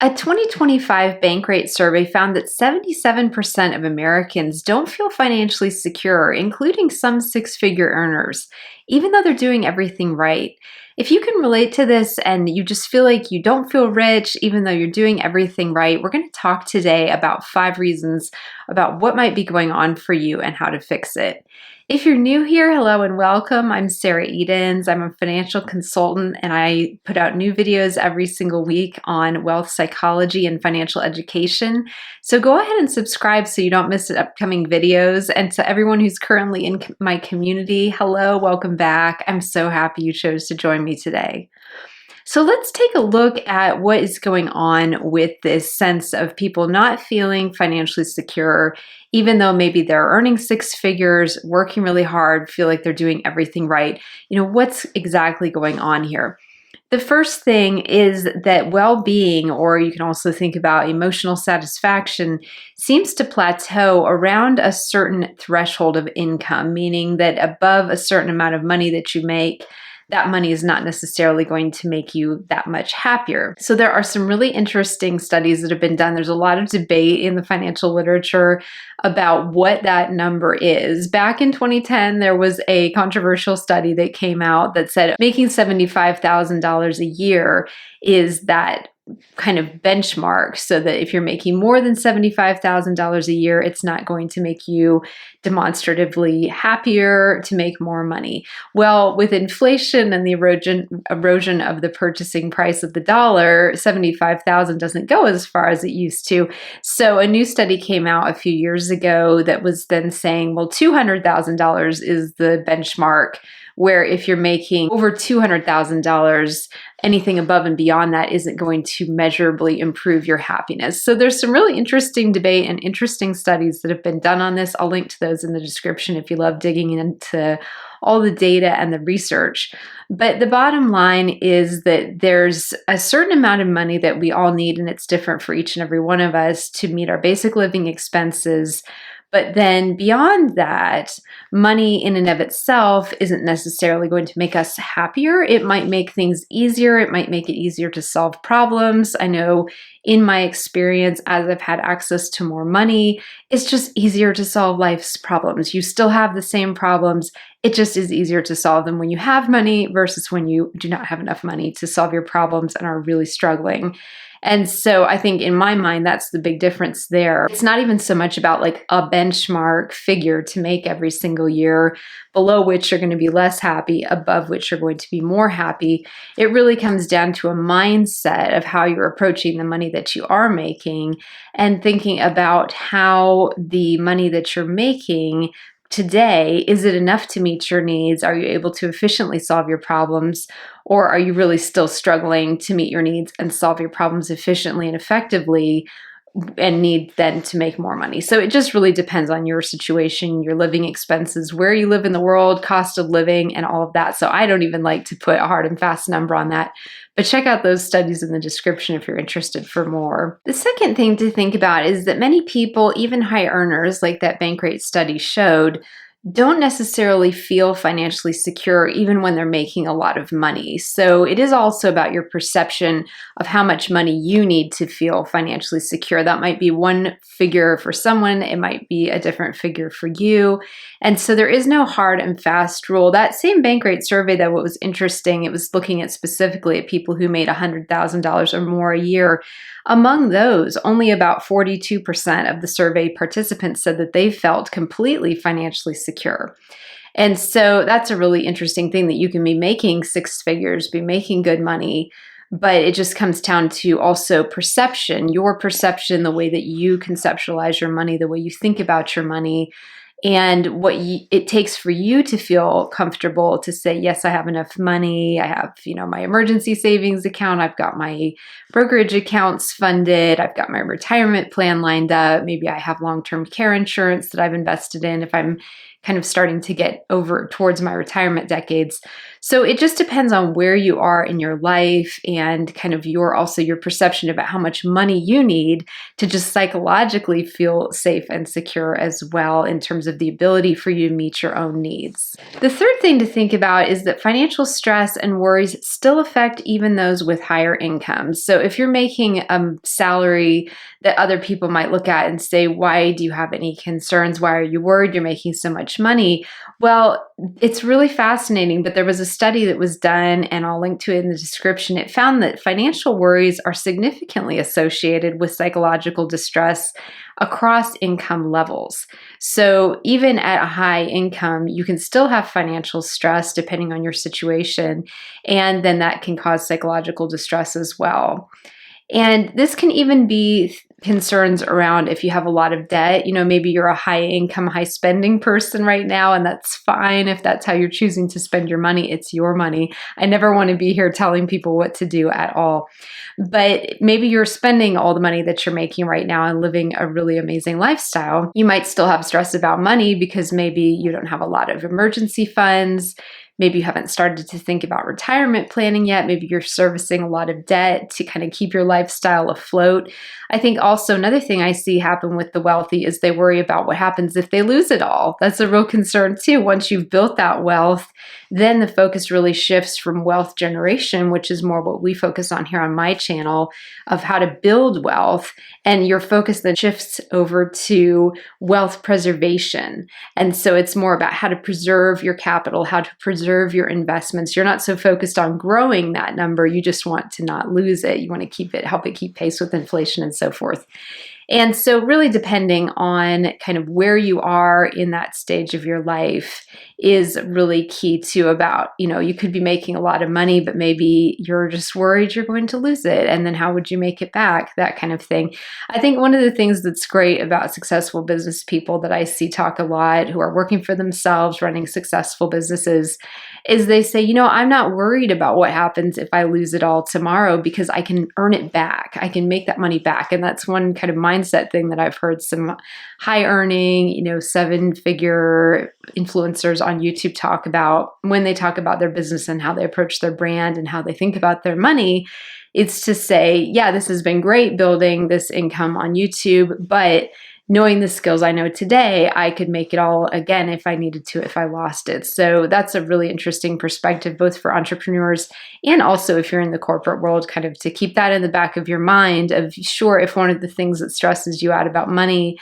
A 2025 BankRate survey found that 77% of Americans don't feel financially secure, including some six-figure earners, even though they're doing everything right. If you can relate to this and you just feel like you don't feel rich, even though you're doing everything right, we're going to talk today about 5 reasons about what might be going on for you and how to fix it. If you're new here, hello and welcome. I'm Sarah Edens. I'm a financial consultant and I put out new videos every single week on wealth psychology and financial education. So go ahead and subscribe so you don't miss upcoming videos. And to everyone who's currently in my community, hello, welcome back. I'm so happy you chose to join me today. So let's take a look at what is going on with this sense of people not feeling financially secure, even though maybe they're earning six figures, working really hard, feel like they're doing everything right. What's exactly going on here? The first thing is that well-being, or you can also think about emotional satisfaction, seems to plateau around a certain threshold of income, meaning that above a certain amount of money that you make, that money is not necessarily going to make you that much happier. So there are some really interesting studies that have been done. There's a lot of debate in the financial literature about what that number is. Back in 2010, there was a controversial study that came out that said making $75,000 a year is that kind of benchmark, so that if you're making more than $75,000 a year, it's not going to make you demonstratively happier to make more money. Well, with inflation and the erosion of the purchasing price of the dollar, $75,000 doesn't go as far as it used to. So a new study came out a few years ago that was then saying, well, $200,000 is the benchmark, where if you're making over $200,000, anything above and beyond that isn't going to measurably improve your happiness. So there's some really interesting debate and interesting studies that have been done on this. I'll link to those in the description if you love digging into all the data and the research. But the bottom line is that there's a certain amount of money that we all need, and it's different for each and every one of us, to meet our basic living expenses. But then beyond that, money in and of itself isn't necessarily going to make us happier. It might make things easier. It might make it easier to solve problems. I know in my experience, as I've had access to more money, it's just easier to solve life's problems. You still have the same problems. It just is easier to solve them when you have money versus when you do not have enough money to solve your problems and are really struggling. And so I think in my mind, that's the big difference there. It's not even so much about like a benchmark figure to make every single year, below which you're going to be less happy, above which you're going to be more happy. It really comes down to a mindset of how you're approaching the money that you are making and thinking about how the money that you're making today, is it enough to meet your needs? Are you able to efficiently solve your problems? Or are you really still struggling to meet your needs and solve your problems efficiently and effectively and need then to make more money? So it just really depends on your situation, your living expenses, where you live in the world, cost of living, and all of that. So I don't even like to put a hard and fast number on that. But check out those studies in the description if you're interested for more. The second thing to think about is that many people, even high earners, like that BankRate study showed, don't necessarily feel financially secure even when they're making a lot of money. So it is also about your perception of how much money you need to feel financially secure. That might be one figure for someone. It might be a different figure for you. And so there is no hard and fast rule. That same BankRate survey, though, what was interesting, it was looking at specifically at people who made $100,000 or more a year. Among those, only about 42% of the survey participants said that they felt completely financially secure. And so that's a really interesting thing, that you can be making six figures, be making good money, but it just comes down to also perception, your perception, the way that you conceptualize your money, the way you think about your money, and what it takes for you to feel comfortable to say, yes, I have enough money. I have, my emergency savings account. I've got my brokerage accounts funded. I've got my retirement plan lined up. Maybe I have long-term care insurance that I've invested in if I'm kind of starting to get over towards my retirement decades. So it just depends on where you are in your life and kind of your perception about how much money you need to just psychologically feel safe and secure as well, in terms of the ability for you to meet your own needs. The third thing to think about is that financial stress and worries still affect even those with higher incomes. So if you're making a salary that other people might look at and say, why do you have any concerns? Why are you worried? You're making so much money. Well, it's really fascinating, but there was a study that was done, and I'll link to it in the description. It found that financial worries are significantly associated with psychological distress across income levels. So even at a high income, you can still have financial stress depending on your situation, and then that can cause psychological distress as well. And this can even be concerns around if you have a lot of debt. Maybe you're a high income, high spending person right now, and that's fine if that's how you're choosing to spend your money. It's your money. I never want to be here telling people what to do at all. But maybe you're spending all the money that you're making right now and living a really amazing lifestyle. You might still have stress about money because maybe you don't have a lot of emergency funds. Maybe you haven't started to think about retirement planning yet. Maybe you're servicing a lot of debt to kind of keep your lifestyle afloat. I think also another thing I see happen with the wealthy is they worry about what happens if they lose it all. That's a real concern too. Once you've built that wealth, then the focus really shifts from wealth generation, which is more what we focus on here on my channel, of how to build wealth. And your focus then shifts over to wealth preservation. And so it's more about how to preserve your capital, how to preserve your investments. You're not so focused on growing that number. You just want to not lose it. You want to keep it, help it keep pace with inflation and so forth. And so really depending on kind of where you are in that stage of your life is really key too. About, you could be making a lot of money, but maybe you're just worried you're going to lose it. And then how would you make it back? That kind of thing. I think one of the things that's great about successful business people that I see talk a lot, who are working for themselves, running successful businesses, is they say, I'm not worried about what happens if I lose it all tomorrow because I can earn it back. I can make that money back. And that's one kind of mindset thing that I've heard some high earning, 7-figure influencers on YouTube talk about when they talk about their business and how they approach their brand and how they think about their money. It's to say, yeah, this has been great building this income on YouTube, but knowing the skills I know today, I could make it all again if I needed to, if I lost it. So that's a really interesting perspective, both for entrepreneurs and also if you're in the corporate world, kind of to keep that in the back of your mind of, sure, if one of the things that stresses you out about money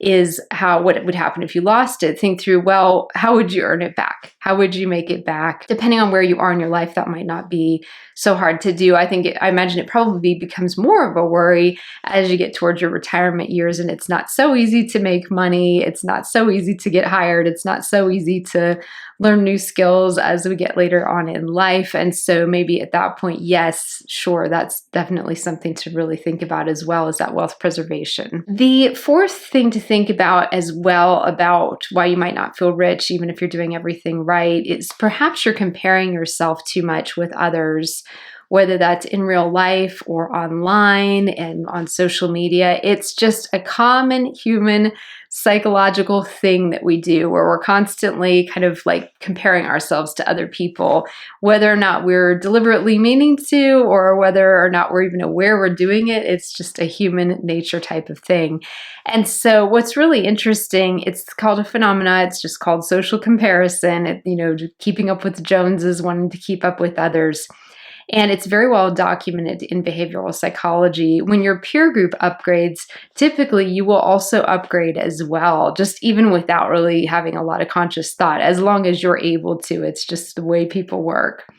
is what would happen if you lost it, think through, well, how would you earn it back? How would you make it back? Depending on where you are in your life, that might not be so hard to do. I imagine it probably becomes more of a worry as you get towards your retirement years, and it's not so easy to make money. It's not so easy to get hired. It's not so easy to learn new skills as we get later on in life. And so maybe at that point, yes, sure, that's definitely something to really think about as well, as that wealth preservation. The fourth thing to think about as well about why you might not feel rich, even if you're doing everything right, is perhaps you're comparing yourself too much with others, whether that's in real life or online and on social media. It's just a common human psychological thing that we do where we're constantly kind of like comparing ourselves to other people, whether or not we're deliberately meaning to or whether or not we're even aware we're doing it. It's just a human nature type of thing. And so what's really interesting, it's called a phenomena. It's just called social comparison, keeping up with the Joneses, wanting to keep up with others. And it's very well documented in behavioral psychology. When your peer group upgrades, typically you will also upgrade as well, just even without really having a lot of conscious thought, as long as you're able to. It's just the way people work.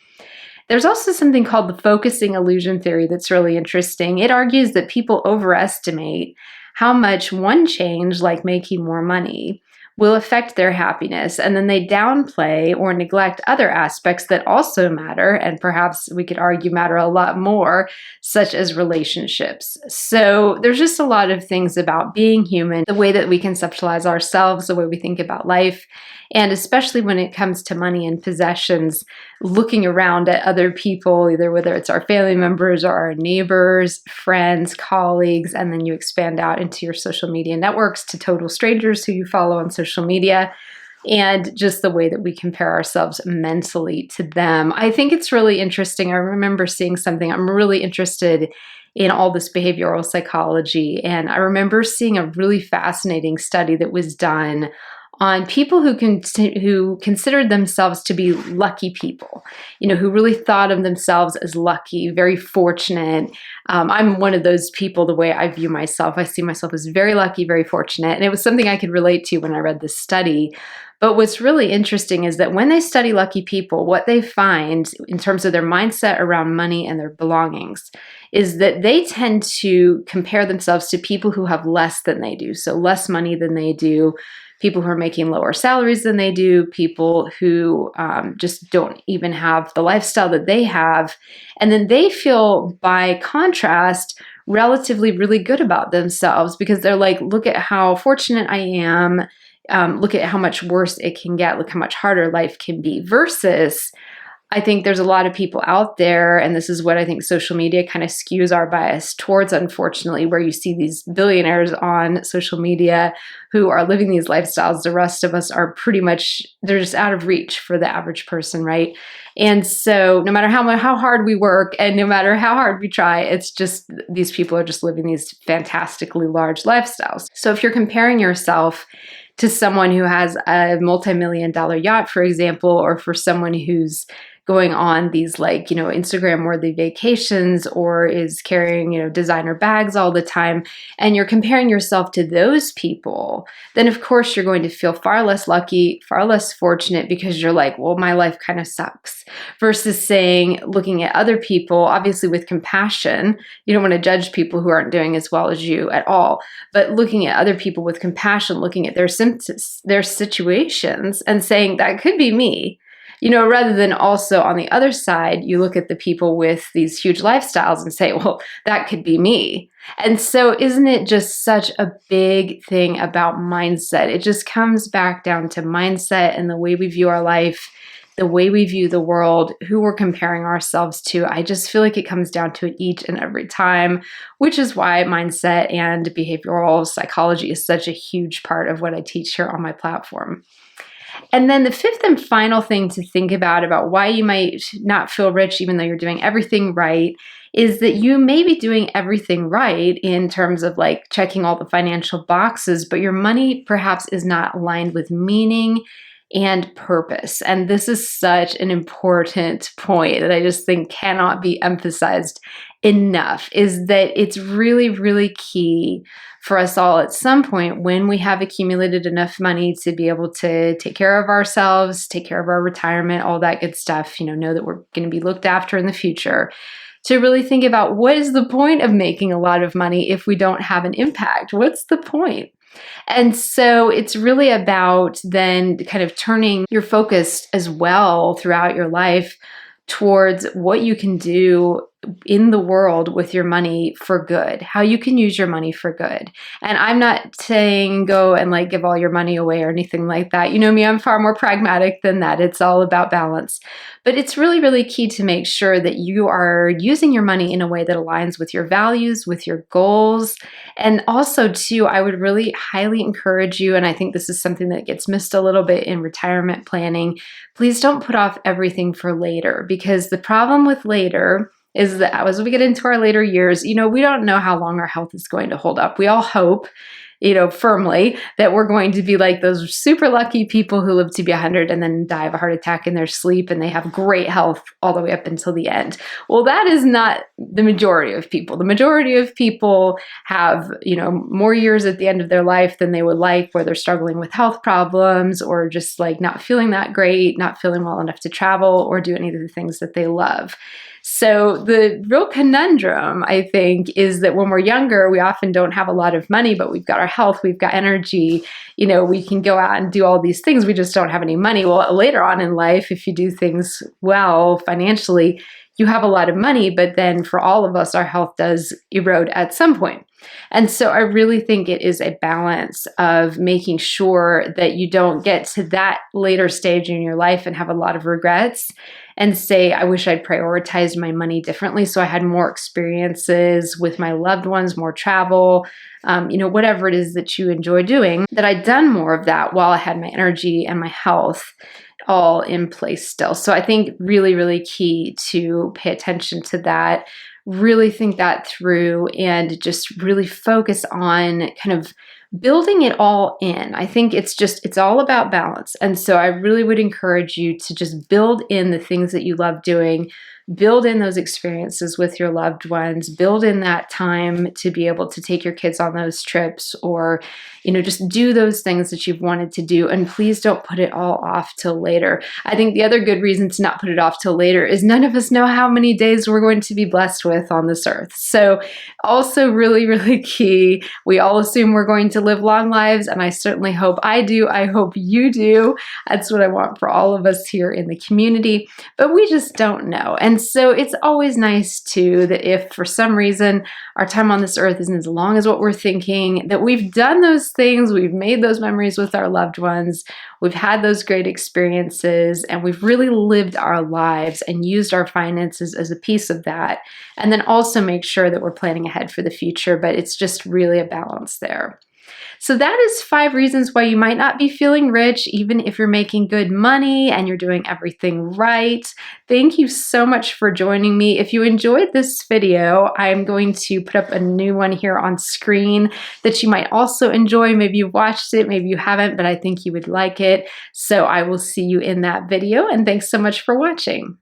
There's also something called the focusing illusion theory that's really interesting. It argues that people overestimate how much one change, like making more money, will affect their happiness, and then they downplay or neglect other aspects that also matter, and perhaps we could argue matter a lot more, such as relationships. So there's just a lot of things about being human, the way that we conceptualize ourselves, the way we think about life, and especially when it comes to money and possessions, looking around at other people, either whether it's our family members or our neighbors, friends, colleagues, and then you expand out into your social media networks to total strangers who you follow on social media, and just the way that we compare ourselves mentally to them. I think it's really interesting. I remember seeing something. I'm really interested in all this behavioral psychology, and I remember seeing a really fascinating study that was done on people who considered themselves to be lucky people, who really thought of themselves as lucky, very fortunate. I'm one of those people, the way I view myself. I see myself as very lucky, very fortunate. And it was something I could relate to when I read this study. But what's really interesting is that when they study lucky people, what they find in terms of their mindset around money and their belongings is that they tend to compare themselves to people who have less than they do. So less money than they do, people who are making lower salaries than they do, people who just don't even have the lifestyle that they have. And then they feel, by contrast, relatively really good about themselves because they're like, look at how fortunate I am. Look at how much worse it can get. Look how much harder life can be. Versus, I think there's a lot of people out there, and this is what I think social media kind of skews our bias towards, unfortunately, where you see these billionaires on social media who are living these lifestyles. The rest of us are pretty much, they're just out of reach for the average person, right? And so no matter how hard we work and no matter how hard we try, it's just these people are just living these fantastically large lifestyles. So if you're comparing yourself to someone who has a multi-million-dollar yacht, for example, or for someone who's going on these Instagram-worthy vacations or is carrying, designer bags all the time, and you're comparing yourself to those people, then of course you're going to feel far less lucky, far less fortunate because you're like, well, my life kind of sucks. Versus looking at other people, obviously with compassion, you don't want to judge people who aren't doing as well as you at all, but looking at other people with compassion, looking at their situations and saying, that could be me. Rather than also on the other side, you look at the people with these huge lifestyles and say, well, that could be me. And so isn't it just such a big thing about mindset? It just comes back down to mindset and the way we view our life, the way we view the world, who we're comparing ourselves to. I just feel like it comes down to it each and every time, which is why mindset and behavioral psychology is such a huge part of what I teach here on my platform. And then the fifth and final thing to think about why you might not feel rich even though you're doing everything right is that you may be doing everything right in terms of checking all the financial boxes, but your money perhaps is not aligned with meaning and purpose. And this is such an important point that I just think cannot be emphasized enough, is that it's really, really key for us all at some point when we have accumulated enough money to be able to take care of ourselves, take care of our retirement, all that good stuff, know that we're going to be looked after in the future, to really think about what is the point of making a lot of money if we don't have an impact? What's the point? And so it's really about then kind of turning your focus as well throughout your life towards what you can do in the world with your money for good, how you can use your money for good. And I'm not saying go and give all your money away or anything like that. You know me, I'm far more pragmatic than that. It's all about balance. But it's really, really key to make sure that you are using your money in a way that aligns with your values, with your goals. And also too, I would really highly encourage you, and I think this is something that gets missed a little bit in retirement planning, please don't put off everything for later, because the problem with later is that as we get into our later years, we don't know how long our health is going to hold up. We all hope, firmly that we're going to be like those super lucky people who live to be 100 and then die of a heart attack in their sleep and they have great health all the way up until the end. Well, that is not the majority of people. The majority of people have, more years at the end of their life than they would like, where they're struggling with health problems or just not feeling that great, not feeling well enough to travel or do any of the things that they love. So the real conundrum, I think, is that when we're younger, we often don't have a lot of money, but we've got our health, we've got energy, we can go out and do all these things. We just don't have any money. Well, later on in life, if you do things well financially, you have a lot of money, but then for all of us, our health does erode at some point. And so I really think it is a balance of making sure that you don't get to that later stage in your life and have a lot of regrets and say, I wish I'd prioritized my money differently so I had more experiences with my loved ones, more travel, whatever it is that you enjoy doing, that I'd done more of that while I had my energy and my health all in place still. So I think really, really key to pay attention to that, really think that through and just really focus on kind of building it all in. I think it's all about balance. And so I really would encourage you to just build in the things that you love doing, build in those experiences with your loved ones, build in that time to be able to take your kids on those trips, or, just do those things that you've wanted to do. And please don't put it all off till later. I think the other good reason to not put it off till later is none of us know how many days we're going to be blessed with on this earth. So also really, really key. We all assume we're going to live long lives, and I certainly hope I do. I hope you do. That's what I want for all of us here in the community, but we just don't know. And so it's always nice too that if for some reason our time on this earth isn't as long as what we're thinking, that we've done those things, we've made those memories with our loved ones, we've had those great experiences, and we've really lived our lives and used our finances as a piece of that. And then also make sure that we're planning ahead for the future, but it's just really a balance there. So that is 5 reasons why you might not be feeling rich, even if you're making good money and you're doing everything right. Thank you so much for joining me. If you enjoyed this video, I'm going to put up a new one here on screen that you might also enjoy. Maybe you've watched it, maybe you haven't, but I think you would like it. So I will see you in that video, and thanks so much for watching.